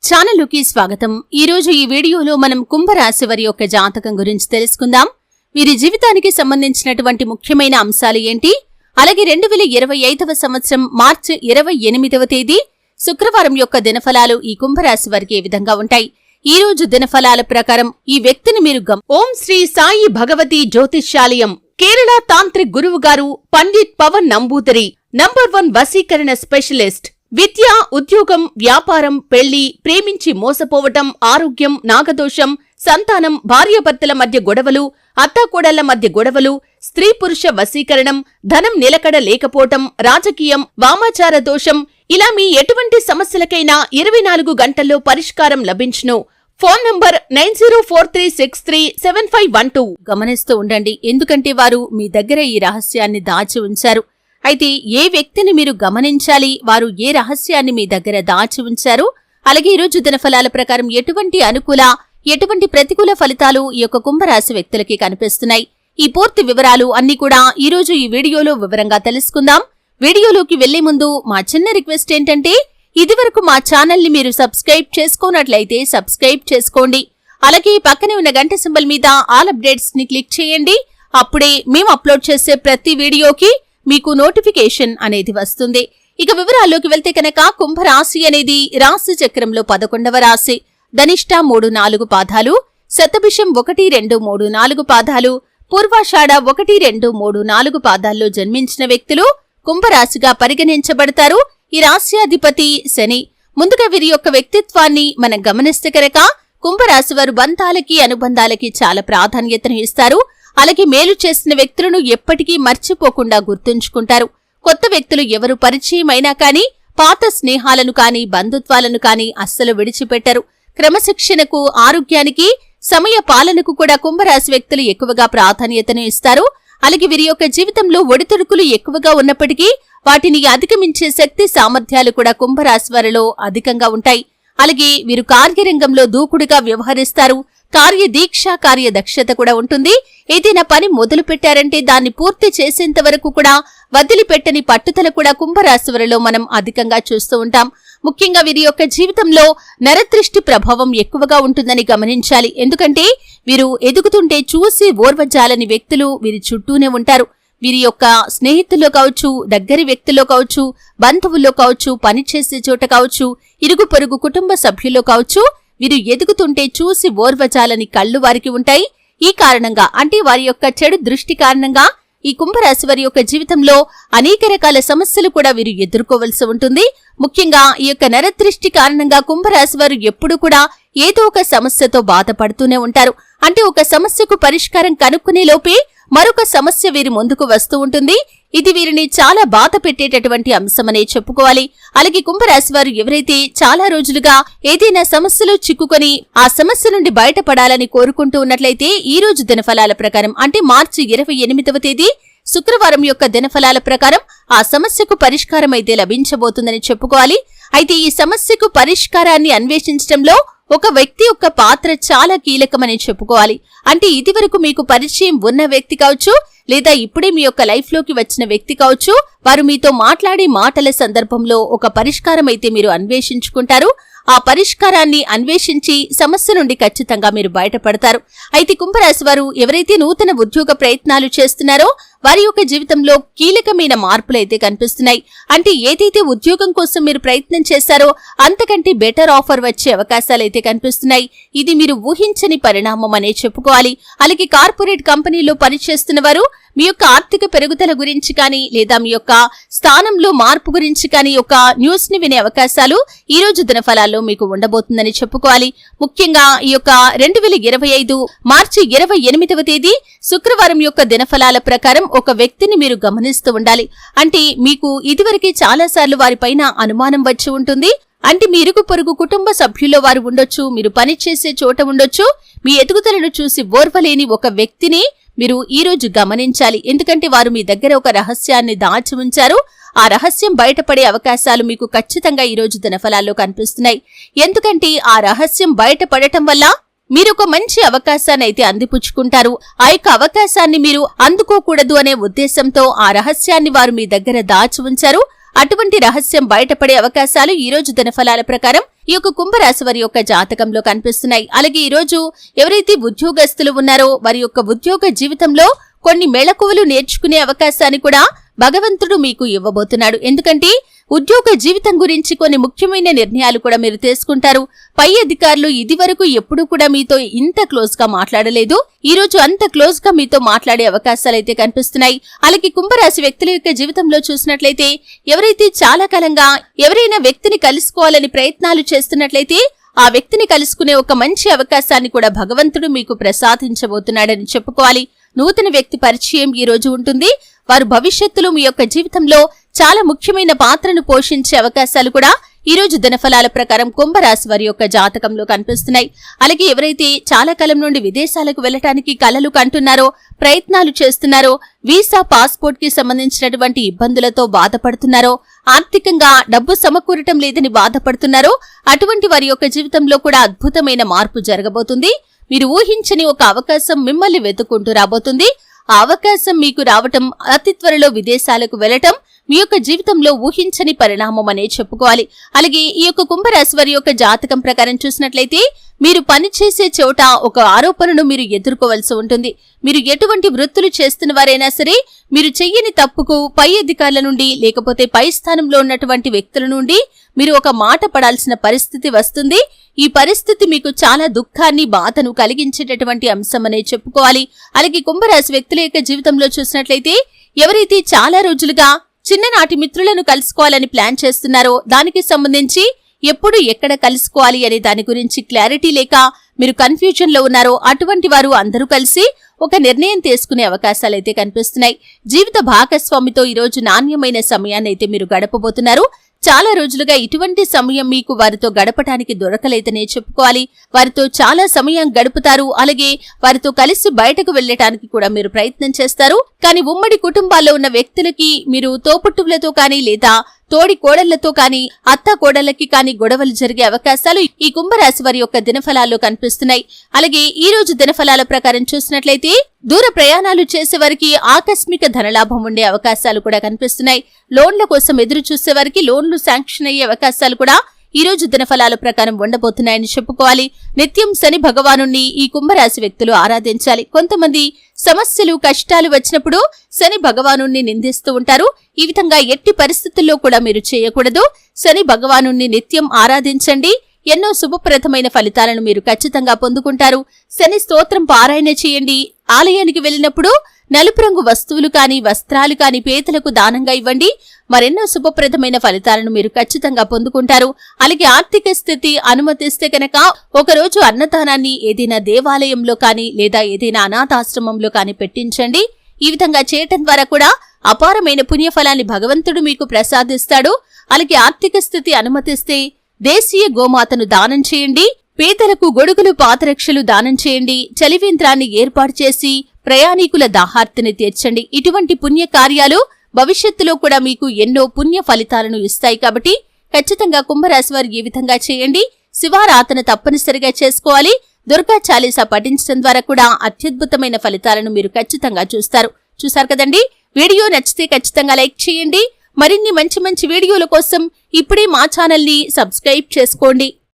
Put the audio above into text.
ఛానలుకి స్వాగతం. ఈ రోజు ఈ వీడియోలో మనం కుంభరాశి వారి యొక్క జాతకం గురించి తెలుసుకుందాం. వీరి జీవితానికి సంబంధించినటువంటి ముఖ్యమైన అంశాలు ఏంటి, అలాగే 2025వ సంవత్సరం మార్చి 28వ తేదీ శుక్రవారం యొక్క దినఫలాలు ఈ కుంభరాశి వారికి ఏ విధంగా ఉంటాయి. ఈ రోజు దినఫలాల ప్రకారం ఈ వ్యక్తిని మీరు ఓం శ్రీ సాయి భగవతి జ్యోతిష్యాలయం కేరళ తాంత్రిక్ గురువు గారు పండిట్ పవన్ నంబూదరి నంబర్ 1 వశీకరణ స్పెషలిస్ట్. విద్య, ఉద్యోగం, వ్యాపారం, పెళ్లి, ప్రేమించి మోసపోవటం, ఆరోగ్యం, నాగదోషం, సంతానం, భార్యాభర్తల మధ్య గొడవలు, అత్తాకోడళ్ల మధ్య గొడవలు, స్త్రీ పురుష వశీకరణం, ధనం నిలకడ లేకపోవటం, రాజకీయం, వామాచార దోషం, ఇలా మీ ఎటువంటి సమస్యలకైనా 24 గంటల్లో పరిష్కారం లభించును. Phone number 9043637512. గమనిస్తూ ఉండండి, ఎందుకంటే వారు మీ దగ్గర ఈ రహస్యాన్ని దాచి ఉంచారు. అయితే ఏ వ్యక్తిని మీరు గమనించాలి, వారు ఏ రహస్యాన్ని మీ దగ్గర దాచి ఉంచారు, అలాగే ఈరోజు దినఫలాల ప్రకారం ఎటువంటి అనుకూల ఎటువంటి ప్రతికూల ఫలితాలు ఈ యొక్క కుంభరాశి వ్యక్తులకి కనిపిస్తున్నాయి. ఈ పూర్తి వివరాలు అన్ని కూడా ఈరోజు ఈ వీడియోలో వివరంగా తెలుసుకుందాం. వీడియోలోకి వెళ్లే ముందు మా చిన్న రిక్వెస్ట్ ఏంటంటే, ఇదివరకు మా ఛానల్ ని మీరు సబ్స్క్రైబ్ చేసుకోనట్లయితే సబ్స్క్రైబ్ చేసుకోండి. అలాగే పక్కనే ఉన్న గంట సింబల్ మీద ఆల్ అప్డేట్స్ ని క్లిక్ చేయండి. అప్పుడే మేము అప్లోడ్ చేసే ప్రతి వీడియోకి మీకు నోటిఫికేషన్ అనేది వస్తుంది. ఇక వివరాల్లోకి వెళ్తే కనుక, కుంభరాశి అనేది రాశి చక్రంలో 11వ రాశి. ధనిష్ట 3-4 పాదాలు, శతభిషం 1-2-3-4 పాదాలు, పూర్వాషాఢ 1-2-3-4 పాదాల్లో జన్మించిన వ్యక్తులు కుంభరాశిగా పరిగణించబడతారు. ఈ రాశ్యాధిపతి శని. ముందుగా వీరి యొక్క వ్యక్తిత్వాన్ని మనం గమనిస్తే కనుక, కుంభరాశి వారు బంధాలకి, అనుబంధాలకి చాలా ప్రాధాన్యతను ఇస్తారు. అలాగే మేలు చేసిన వ్యక్తులను ఎప్పటికీ మర్చిపోకుండా గుర్తుంచుకుంటారు. కొత్త వ్యక్తులు ఎవరు పరిచయమైనా కానీ పాత స్నేహాలను కానీ బంధుత్వాలను కానీ అస్సలు విడిచిపెట్టరు. క్రమశిక్షణకు, ఆరోగ్యానికి, సమయ పాలనకు కూడా కుంభరాశి వ్యక్తులు ఎక్కువగా ప్రాధాన్యతను ఇస్తారు. అలాగే వీరి యొక్క జీవితంలో ఒడిదుడుకులు ఎక్కువగా ఉన్నప్పటికీ వాటిని అధిగమించే శక్తి సామర్థ్యాలు కూడా కుంభరాశి వారిలో అధికంగా ఉంటాయి. అలాగే వీరు కార్యరంగంలో దూకుడుగా వ్యవహరిస్తారు. కార్యదీక్ష, కార్యదక్షత కూడా ఉంటుంది. ఏదైనా పని మొదలు పెట్టారంటే దాన్ని పూర్తి చేసేంత వరకు కూడా వదిలిపెట్టని పట్టుదల కూడా కుంభరాశి వారిలో మనం అధికంగా చూస్తూ ఉంటాం. ముఖ్యంగా వీరి యొక్క జీవితంలో నరదృష్టి ప్రభావం ఎక్కువగా ఉంటుందని గమనించాలి. ఎందుకంటే వీరు ఎదుగుతుంటే చూసి ఓర్వజాలని వ్యక్తులు వీరి చుట్టూనే ఉంటారు. వీరి యొక్క స్నేహితుల్లో కావచ్చు, దగ్గరి వ్యక్తుల్లో కావచ్చు, బంధువుల్లో కావచ్చు, పనిచేసే చోట కావచ్చు, ఇరుగు పొరుగు కుటుంబ సభ్యుల్లో కావచ్చు, వీరు ఎదుగుతుంటే చూసి ఓర్వజాలని కళ్ళు వారికి ఉంటాయి. ఈ కారణంగా, అంటే వారి యొక్క చెడు దృష్టి కారణంగా ఈ కుంభరాశి వారి యొక్క జీవితంలో అనేక రకాల సమస్యలు కూడా వీరు ఎదుర్కోవలసి ఉంటుంది. ముఖ్యంగా ఈ యొక్క నరదృష్టి కారణంగా కుంభరాశి వారు ఎప్పుడూ కూడా ఏదో ఒక సమస్యతో బాధపడుతూనే ఉంటారు. అంటే ఒక సమస్యకు పరిష్కారం కనుక్కునే లోపే మరొక సమస్య వీరి ముందుకు వస్తూ ఉంటుంది. ఇది వీరిని చాలా బాధ పెట్టేటటువంటి అంశమనే చెప్పుకోవాలి. అలాగే కుంభరాశి వారు ఎవరైతే చాలా రోజులుగా ఏదైనా సమస్యలో చిక్కుకొని ఆ సమస్య నుండి బయటపడాలని కోరుకుంటూ ఉన్నట్లయితే, ఈ రోజు దినఫలాల ప్రకారం అంటే మార్చి 28వ తేదీ శుక్రవారం యొక్క దినఫలాల ప్రకారం ఆ సమస్యకు పరిష్కారం అయితే లభించబోతుందని చెప్పుకోవాలి. అయితే ఈ సమస్యకు పరిష్కారాన్ని అన్వేషించడంలో ఒక వ్యక్తి యొక్క పాత్ర చాలా కీలకమని చెప్పుకోవాలి. అంటే ఇదివరకు మీకు పరిచయం ఉన్న వ్యక్తి కావచ్చు, లేదా ఇప్పుడే మీ యొక్క లైఫ్ లోకి వచ్చిన వ్యక్తి కావచ్చు, వారు మీతో మాట్లాడే మాటల సందర్భంలో ఒక పరిష్కారం అయితే మీరు అన్వేషించుకుంటారు. ఆ పరిష్కారాన్ని అన్వేషించి సమస్య నుండి ఖచ్చితంగా మీరు బయటపడతారు. అయితే కుంభరాశి వారు ఎవరైతే నూతన ఉద్యోగ ప్రయత్నాలు చేస్తున్నారో వారి యొక్క జీవితంలో కీలకమైన మార్పులైతే కనిపిస్తున్నాయి. అంటే ఏదైతే ఉద్యోగం కోసం మీరు ప్రయత్నం చేశారో అంతకంటే బెటర్ ఆఫర్ వచ్చే అవకాశాలైతే కనిపిస్తున్నాయి. ఇది మీరు ఊహించని పరిణామం అనే చెప్పుకోవాలి. అలాగే కార్పొరేట్ కంపెనీలో పనిచేస్తున్న వారు మీ యొక్క ఆర్థిక పెరుగుదల గురించి కానీ, లేదా మీ యొక్క స్థానంలో మార్పు గురించి కానీ ఒక న్యూస్ ని వినే అవకాశాలు ఈ రోజు దినఫలాల్లో మీకు ఉండబోతుందని చెప్పుకోవాలి. ముఖ్యంగా ఈ యొక్క 2025 మార్చి 28వ తేదీ శుక్రవారం యొక్క దినఫలాల ప్రకారం ఒక వ్యక్తిని మీరు గమనిస్తూ ఉండాలి. అంటే మీకు ఇదివరకే చాలాసార్లు వారిపైన అనుమానం వచ్చి ఉంటుంది. అంటే మీ ఇరుగు పొరుగు కుటుంబ సభ్యుల్లో వారు ఉండొచ్చు, మీరు పనిచేసే చోట ఉండొచ్చు. మీ ఎదుగుదలను చూసి ఓర్వలేని ఒక వ్యక్తిని మీరు ఈ రోజు గమనించాలి. ఎందుకంటే వారు మీ దగ్గర ఒక రహస్యాన్ని దాచి ఉంచారు. ఆ రహస్యం బయటపడే అవకాశాలు మీకు ఖచ్చితంగా ఈ రోజు దినఫలాల్లో కనిపిస్తున్నాయి. ఎందుకంటే ఆ రహస్యం బయటపడటం వల్ల మీరు ఒక మంచి అవకాశాన్ని అయితే అందిపుచ్చుకుంటారు. ఆ యొక్క అవకాశాన్ని మీరు అందుకోకూడదు అనే ఉద్దేశంతో ఆ రహస్యాన్ని వారు మీ దగ్గర దాచి ఉంచారు. అటువంటి రహస్యం బయటపడే అవకాశాలు ఈ రోజు దినఫలాల ప్రకారం ఈ యొక్క కుంభరాశి వారి యొక్క జాతకంలో కనిపిస్తున్నాయి. అలాగే ఈ రోజు ఎవరైతే ఉద్యోగస్తులు ఉన్నారో వారి యొక్క ఉద్యోగ జీవితంలో కొన్ని మెళకువలు నేర్చుకునే అవకాశాన్ని కూడా భగవంతుడు మీకు ఇవ్వబోతున్నాడు. ఎందుకంటే ఉద్యోగ జీవితం గురించి కొన్ని ముఖ్యమైన నిర్ణయాలు కూడా మీరు తీసుకుంటారు. పై అధికారులు ఇదివరకు ఎప్పుడూ కూడా మీతో ఇంత క్లోజ్ గా మాట్లాడలేదు. ఈ రోజు అంత క్లోజ్ గా మీతో మాట్లాడే అవకాశాలు అయితే కనిపిస్తున్నాయి. అలాగే కుంభరాశి వ్యక్తుల యొక్క జీవితంలో చూసినట్లయితే ఎవరైతే చాలా కాలంగా ఎవరైనా వ్యక్తిని కలుసుకోవాలని ప్రయత్నాలు చేస్తున్నట్లయితే ఆ వ్యక్తిని కలుసుకునే ఒక మంచి అవకాశాన్ని కూడా భగవంతుడు మీకు ప్రసాదించబోతున్నాడని చెప్పుకోవాలి. నూతన వ్యక్తి పరిచయం ఈ రోజు ఉంటుంది. వారు భవిష్యత్తులో మీ యొక్క జీవితంలో చాలా ముఖ్యమైన పాత్రను పోషించే అవకాశాలు కూడా ఈ రోజు దినఫలాల ప్రకారం కుంభరాశి వారి యొక్క జాతకంలో కనిపిస్తున్నాయి. అలాగే ఎవరైతే చాలా కాలం నుండి విదేశాలకు వెళ్లడానికి కలలు కంటున్నారో, ప్రయత్నాలు చేస్తున్నారో, వీసా పాస్పోర్ట్ కి సంబంధించినటువంటి ఇబ్బందులతో బాధపడుతున్నారో, ఆర్థికంగా డబ్బు సమకూరటం లేదని బాధపడుతున్నారో అటువంటి వారి యొక్క జీవితంలో కూడా అద్భుతమైన మార్పు జరగబోతుంది. మీరు ఊహించని ఒక అవకాశం మిమ్మల్ని వెతుక్కుంటూ రాబోతుంది. ఆ అవకాశం మీకు రావటం, అతి త్వరలో విదేశాలకు వెళ్లటం మీ యొక్క జీవితంలో ఊహించని పరిణామం అనే చెప్పుకోవాలి. అలాగే ఈ యొక్క కుంభరాశి వారి యొక్క జాతకం ప్రకారం చూసినట్లయితే మీరు పనిచేసే చోట ఒక ఆరోపణను మీరు ఎదుర్కోవాల్సి ఉంటుంది. మీరు ఎటువంటి వృత్తులు చేస్తున్న వారైనా సరే మీరు చెయ్యని తప్పుకు పై అధికారుల నుండి లేకపోతే పై స్థానంలో ఉన్నటువంటి వ్యక్తుల నుండి మీరు ఒక మాట పడాల్సిన పరిస్థితి వస్తుంది. ఈ పరిస్థితి మీకు చాలా దుఃఖాన్ని, బాధను కలిగించేటటువంటి అంశమనే చెప్పుకోవాలి. అలాగే కుంభరాశి వ్యక్తుల యొక్క జీవితంలో చూసినట్లయితే ఎవరైతే చాలా రోజులుగా చిన్ననాటి మిత్రులను కలుసుకోవాలని ప్లాన్ చేస్తున్నారో దానికి సంబంధించి ఎప్పుడు ఎక్కడ కలుసుకోవాలి అనే దాని గురించి క్లారిటీ లేక మీరు కన్ఫ్యూజన్ లో ఉన్నారో అటువంటి వారు అందరూ కలిసి ఒక నిర్ణయం తీసుకునే అవకాశాలైతే కనిపిస్తున్నాయి. జీవిత భాగస్వామితో ఈరోజు నాణ్యమైన సమయాన్ని అయితే మీరు గడపబోతున్నారు. చాలా రోజులుగా ఇటువంటి సమయం మీకు వారితో గడపటానికి దొరకలేదనే చెప్పుకోవాలి. వారితో చాలా సమయం గడుపుతారు. అలాగే వారితో కలిసి బయటకు వెళ్లటానికి కూడా మీరు ప్రయత్నం చేస్తారు. కానీ ఉమ్మడి కుటుంబాల్లో ఉన్న వ్యక్తులకి మీరు తోపుట్టువులతో కానీ లేదా తోడి కోడళ్లతో కానీ అత్త కోడళ్లకి కానీ గొడవలు జరిగే అవకాశాలు ఈ కుంభరాశి వారి యొక్క దినఫలాల్లో కనిపిస్తున్నాయి. అలాగే ఈ రోజు దినఫలాల ప్రకారం చూసినట్లయితే దూర ప్రయాణాలు చేసే వారికి ఆకస్మిక ధనలాభం ఉండే అవకాశాలు కూడా కనిపిస్తున్నాయి. లోన్ల కోసం ఎదురు చూసే వారికి లోన్లు శాంక్షన్ అయ్యే అవకాశాలు కూడా ఈ రోజు దినఫలాల ప్రకారం ఉండబోతున్నాయని చెప్పుకోవాలి. నిత్యం శని భగవానుణ్ణి ఈ కుంభరాశి వ్యక్తులు ఆరాధించాలి. కొంతమంది సమస్యలు, కష్టాలు వచ్చినప్పుడు శని భగవానుణ్ణి నిందిస్తూ ఉంటారు. ఈ విధంగా ఎట్టి పరిస్థితుల్లో కూడా మీరు చేయకూడదు. శని భగవానుణ్ణి నిత్యం ఆరాధించండి. ఎన్నో శుభప్రదమైన ఫలితాలను మీరు ఖచ్చితంగా పొందుకుంటారు. శని స్తోత్రం పారాయణ చేయండి. ఆలయానికి వెళ్ళినప్పుడు నలుపు రంగు వస్తువులు కానీ వస్త్రాలు కానీ పేదలకు దానంగా ఇవ్వండి. మరెన్నో శుభప్రదమైన ఫలితాలను మీరు ఖచ్చితంగా పొందుకుంటారు. అలాగే ఆర్థిక స్థితి అనుమతిస్తే కనుక ఒకరోజు అన్నదానాన్ని ఏదైనా దేవాలయంలో కానీ లేదా ఏదైనా అనాథాశ్రమంలో కానీ పెట్టించండి. ఈ విధంగా చేయటం ద్వారా కూడా అపారమైన పుణ్యఫలాన్ని భగవంతుడు మీకు ప్రసాదిస్తాడు. అలాగే ఆర్థిక స్థితి అనుమతిస్తే దేశీయ గోమాతను దానం చేయండి. పేదలకు గొడుగులు, పాదరక్షలు దానం చేయండి. చలివేంద్రాన్ని ఏర్పాటు చేసి ప్రయాణికుల దాహార్తిని తీర్చండి. ఇటువంటి పుణ్య కార్యాలు భవిష్యత్తులో కూడా మీకు ఎన్నో పుణ్య ఫలితాలను ఇస్తాయి. కాబట్టి ఖచ్చితంగా కుంభరాశి వారు ఈ విధంగా చేయండి. శివారాధన తప్పనిసరిగా చేసుకోవాలి. దుర్గా చాలీసా పఠించడం ద్వారా కూడా అత్యద్భుతమైన ఫలితాలను మీరు ఖచ్చితంగా చూస్తారు కదండి. వీడియో నచ్చితే ఖచ్చితంగా లైక్ చేయండి. మరిన్ని మంచి మంచి వీడియోల కోసం ఇప్పుడే మా ఛానల్ ని సబ్స్క్రైబ్ చేసుకోండి.